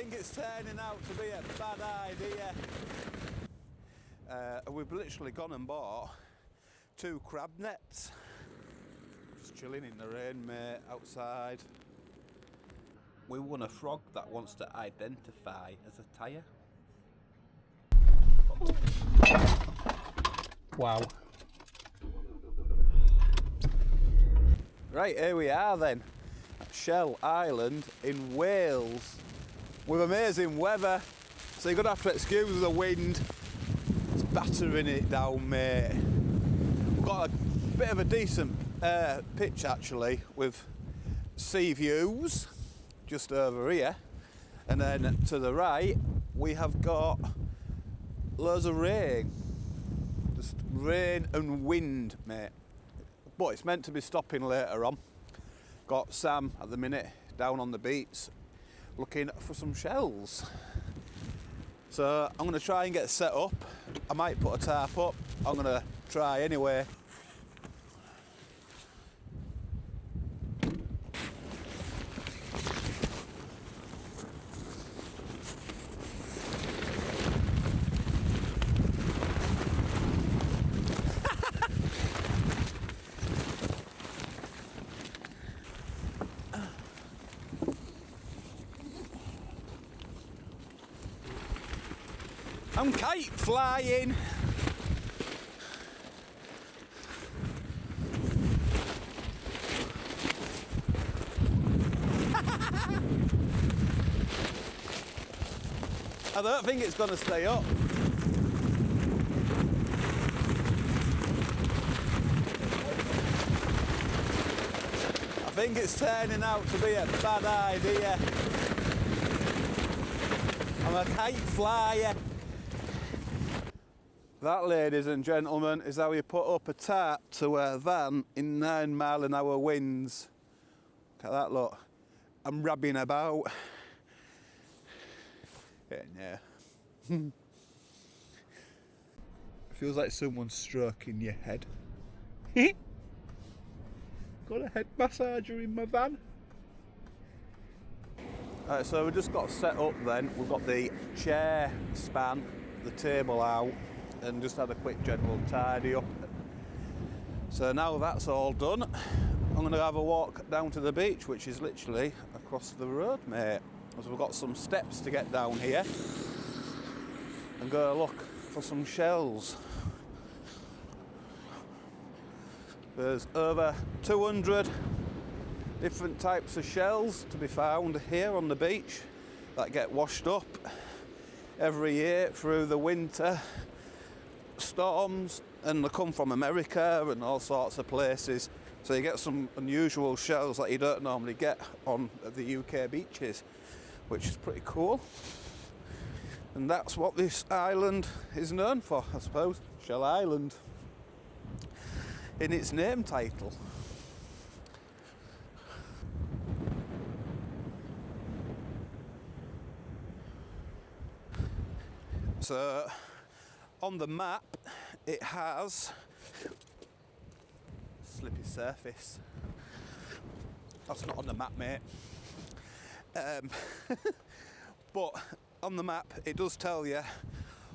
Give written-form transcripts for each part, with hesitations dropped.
think it's turning out to be a bad idea. We've literally gone and bought 2 crab nets. Just chilling in the rain, mate, outside. We won a frog that wants to identify as a tyre. Wow. Right, here we are then, at Shell Island in Wales, with amazing weather, so you're going to have to excuse the wind. It's battering it down, mate. We've got a bit of a decent pitch actually, with sea views just over here, and then to the right we have got loads of rain, just rain and wind, mate. But it's meant to be stopping later on. Got Sam at the minute down on the beach looking for some shells. So I'm going to try and get set up. I might put a tarp up. I'm going to try anyway. I'm kite flying. I don't think it's going to stay up. I think it's turning out to be a bad idea. I'm a kite flyer. That, ladies and gentlemen, is how you put up a tarp to a van in 9-mile-an-hour winds. Look at that, look. I'm rubbing about. Yeah. Feels like someone's stroking your head. Got a head massager in my van. Alright, so we just got set up then. We've got the chair span, the table out, and just had a quick general tidy up. So now that's all done, I'm going to have a walk down to the beach, which is literally across the road, mate. So we've got some steps to get down here and go look for some shells. There's over 200 different types of shells to be found here on the beach that get washed up every year through the winter storms, and they come from America and all sorts of places, so you get some unusual shells that you don't normally get on the UK beaches, which is pretty cool. And that's what this island is known for, I suppose. Shell Island in its name title. So on the map it has slippy surface. That's not on the map, mate. But on the map it does tell you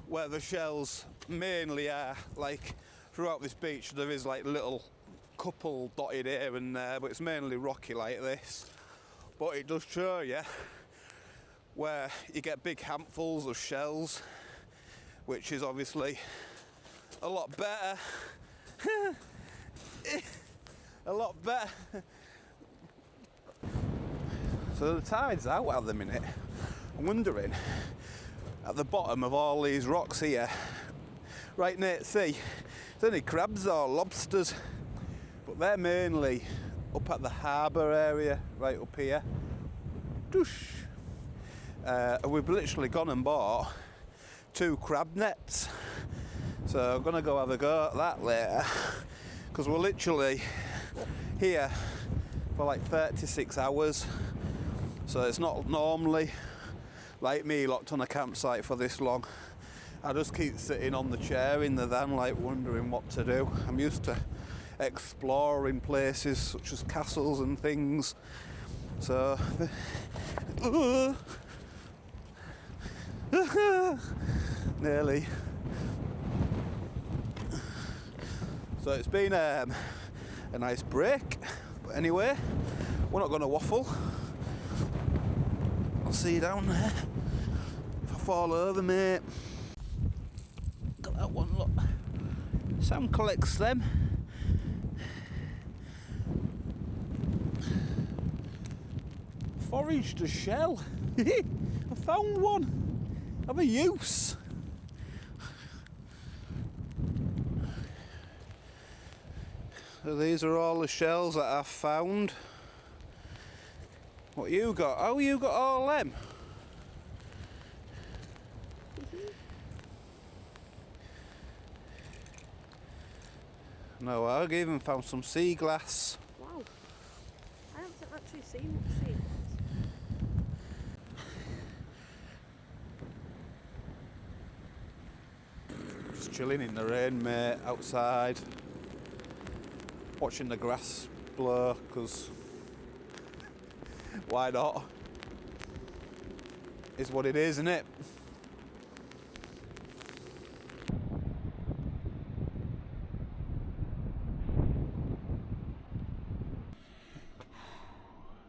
where the shells mainly are. Like throughout this beach there is like little couple dotted here and there, but it's mainly rocky like this. But it does show you where you get big handfuls of shells, which is obviously a lot better. A lot better. So the tide's out at the minute. I'm wondering, at the bottom of all these rocks here, right near the sea, is there any crabs or lobsters? But they're mainly up at the harbour area, right up here. Doosh. We've literally gone and bought 2 crab nets. So I'm gonna go have a go at that later, because we're literally here for like 36 hours. So it's not normally like me locked on a campsite for this long. I just keep sitting on the chair in the van like wondering what to do. I'm used to exploring places such as castles and things. So Nearly. So it's been a nice break, but anyway, we're not going to waffle. I'll see you down there. If I fall over, mate. Got that one, look. Sam collects them. Foraged a shell. I found one. Have a use. So these are all the shells that I've found. What you got? Oh, you got all them? No, I've even found some sea glass. Wow. I haven't actually seen much sea glass. Just chilling in the rain, mate, outside. Watching the grass blur, because why not? It's what it is, isn't it?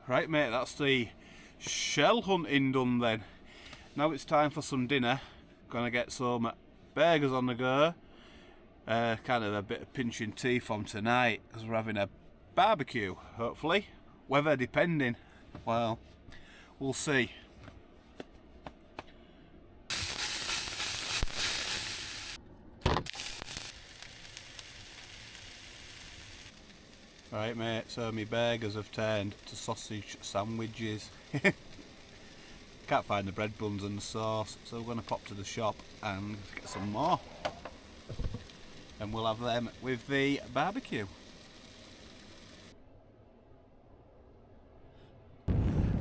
Right, mate, that's the shell hunting done then. Now it's time for some dinner. Gonna get some burgers on the go. Kind of a bit of pinching teeth on tonight because we're having a barbecue, hopefully. Weather depending. Well, we'll see. Right, mate, so my burgers have turned to sausage sandwiches. Can't find the bread buns and the sauce, so we're going to pop to the shop and get some more. And we'll have them with the barbecue.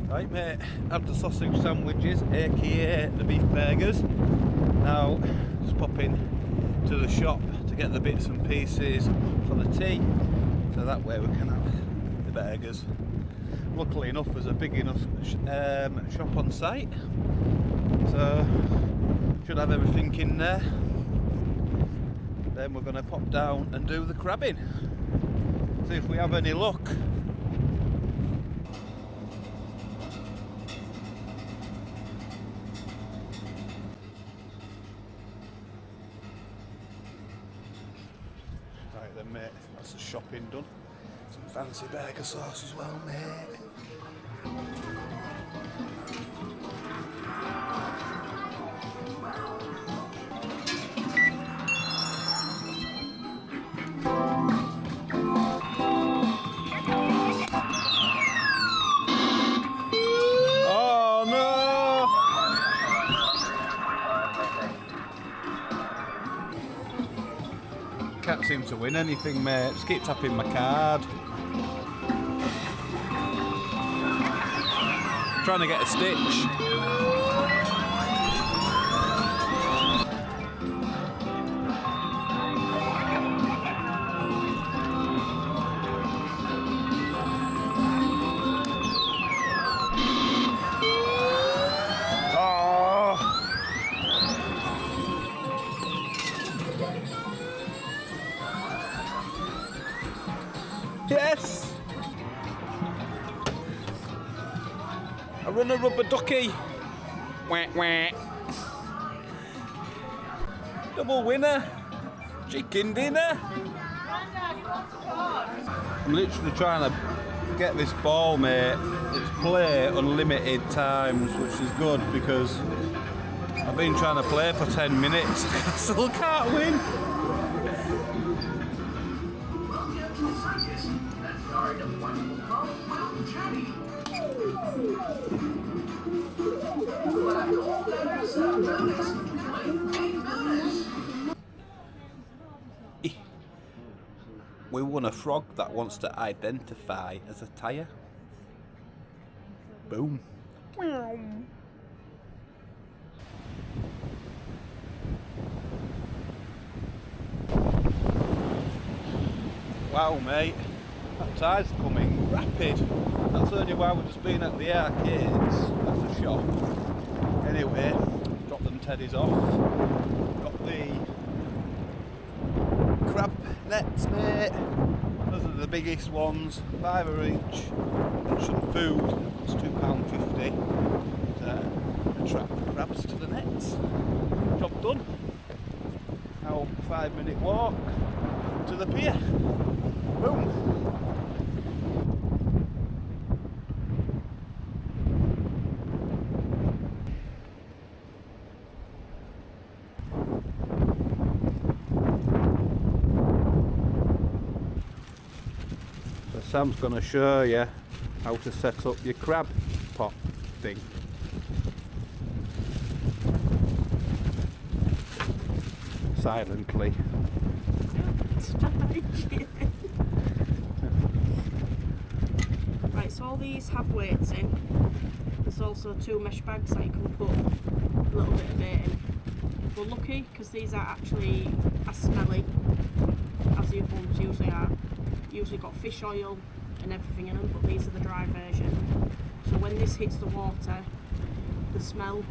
Right, mate, have the sausage sandwiches, aka the beef burgers. Now, just pop in to the shop to get the bits and pieces for the tea. So that way we can have the burgers. Luckily enough, there's a big enough shop on site, so should have everything in there. Then we're going to pop down and do the crabbing. See if we have any luck. Right then, mate, that's the shopping done. Some fancy burger sauce as well, mate. Oh no! Can't seem to win anything, mate. Just keep tapping my card. Trying to get a stitch. Oh. Yes! I run a rubber ducky. Wah, wah. Double winner. Chicken dinner. I'm literally trying to get this ball, mate. It's play unlimited times, which is good because I've been trying to play for 10 minutes. I still can't win. We won a frog that wants to identify as a tyre. Boom. Wow, mate, that tide's coming rapid. That's only why we've just been at the arcades at the shop. Anyway, dropped the head is off. Got the crab nets, mate. Those are the biggest ones, £5 each. And some food, it's £2.50 to attract the crabs to the nets. Job done. Now 5-minute walk to the pier. Boom. Sam's going to show you how to set up your crab pot thing. Silently. Right, so all these have weights in. There's also 2 mesh bags that you can put a little bit of bait in. We're lucky because these are actually as smelly as the other ones usually are. Usually got fish oil and everything in them, but these are the dry version. So when this hits the water, the smell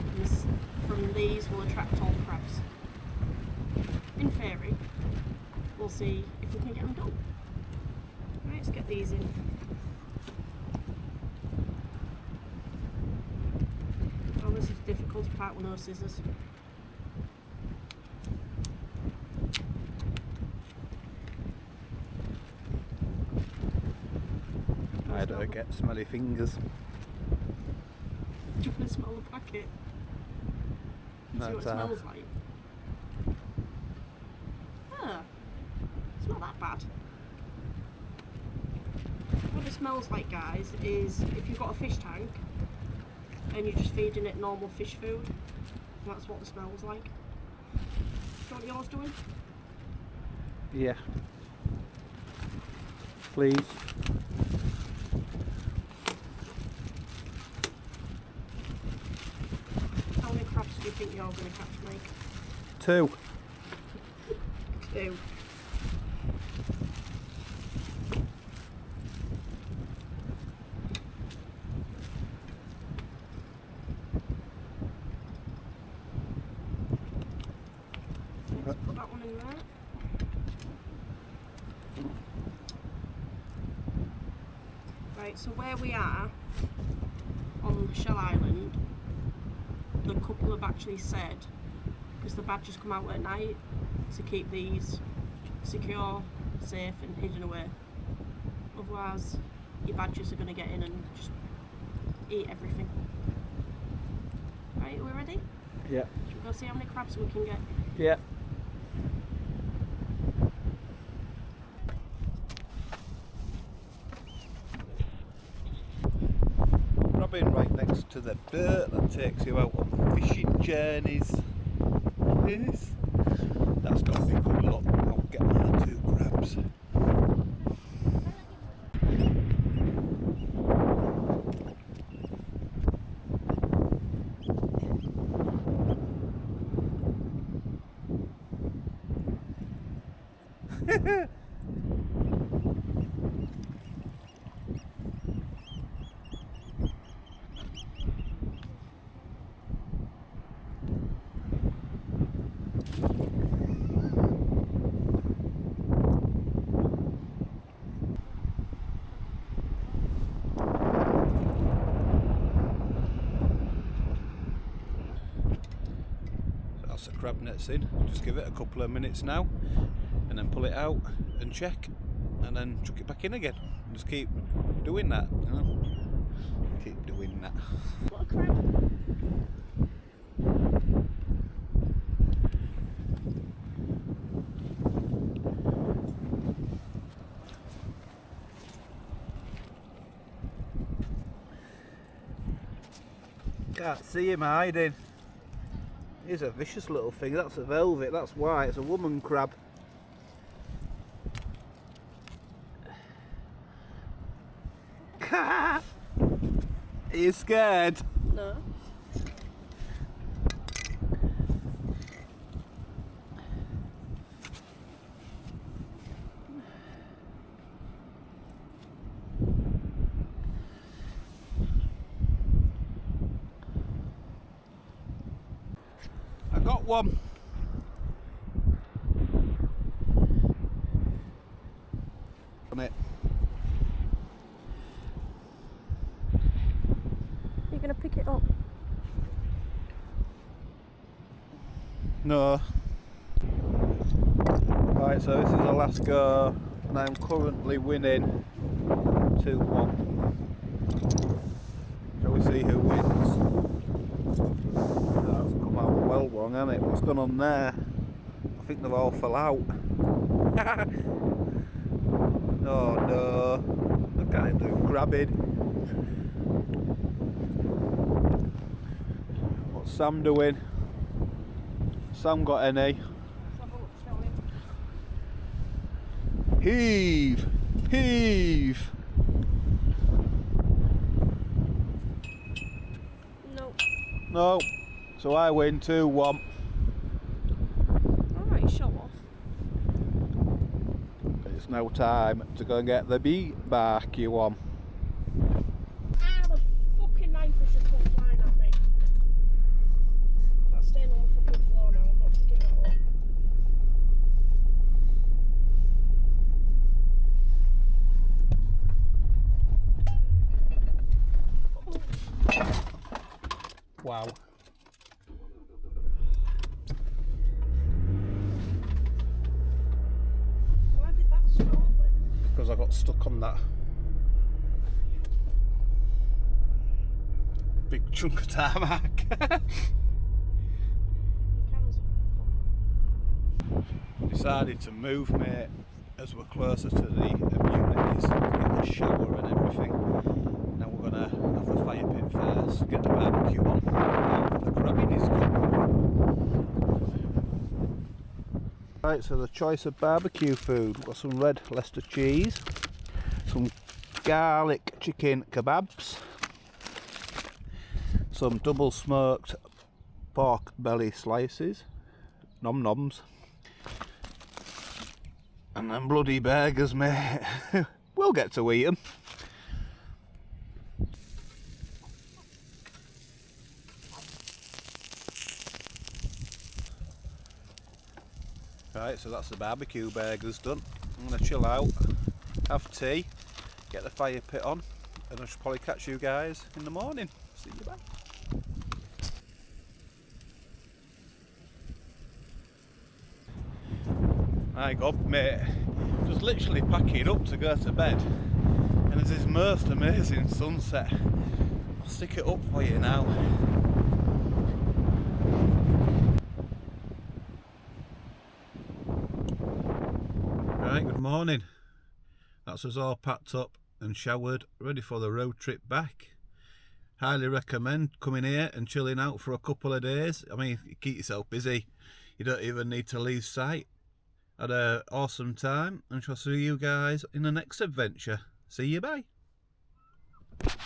from these will attract all the crabs. In theory, we'll see if we can get them done. Right, let's get these in. Oh, this is the difficult part with no scissors. I don't get smelly fingers. Do you want to smell the packet? See what it smells like? Ah, it's not that bad. What it smells like, guys, is if you've got a fish tank and you're just feeding it normal fish food, that's what the smells like. Do you know what yours doing? Yeah. Please. How many crabs do you think you're going to catch, Mike? 2. 2. Let's put that one in there. Right, so where we are on Shell Island, the couple have actually said, because the badgers come out at night, to keep these secure, safe and hidden away. Otherwise your badgers are going to get in and just eat everything. Right, are we ready? Yeah. Should we go see how many crabs we can get? Yeah. Crabbing right next to the boat that takes you out on fishing journeys. Yes. That's got to be good luck. I'll get my 2 crabs. That's the crab nets in. Just give it a couple of minutes now and then pull it out and check and then chuck it back in again. Just keep doing that, you know? Keep doing that. What a crab! Can't see him hiding. He's a vicious little thing. That's a velvet, that's why. It's a woman crab. Are you scared? No. Got one. On it. You're gonna pick it up? No. Right, so this is the last go, and I'm currently winning 2-1. Shall we see who wins? That's come out well wrong, hasn't it? What's gone on there? I think they've all fell out. Oh no, I can't do grabbing. What's Sam doing? Sam got any? Heave! Heave! No. No. So I win 2-1. Alright, show off. It's now time to go and get the barbecue on. Ah, the fucking knife was just come flying at me. That's staying on the fucking floor now, I'm not picking that up. Wow. Why did that stop it? Because I got stuck on that big chunk of tarmac. Cans. Decided to move, mate, as we're closer to the immunities, get the shower and everything. Now we're gonna have the fire pit first, get the barbecue on. The crabbing is good. Right, so the choice of barbecue food. We've got some red Leicester cheese, some garlic chicken kebabs, some double smoked pork belly slices, nom noms, and then bloody burgers, mate. We'll get to eat them. Right, so that's the barbecue burgers done. I'm going to chill out, have tea, get the fire pit on, and I should probably catch you guys in the morning. See you back. My God, mate, just literally packing up to go to bed, and there's this most amazing sunset. I'll stick it up for you now. Right, good morning. That's us all packed up and showered, ready for the road trip back. Highly recommend coming here and chilling out for a couple of days. I mean, you keep yourself busy, you don't even need to leave sight. Had an awesome time, and shall see you guys in the next adventure. See you, bye.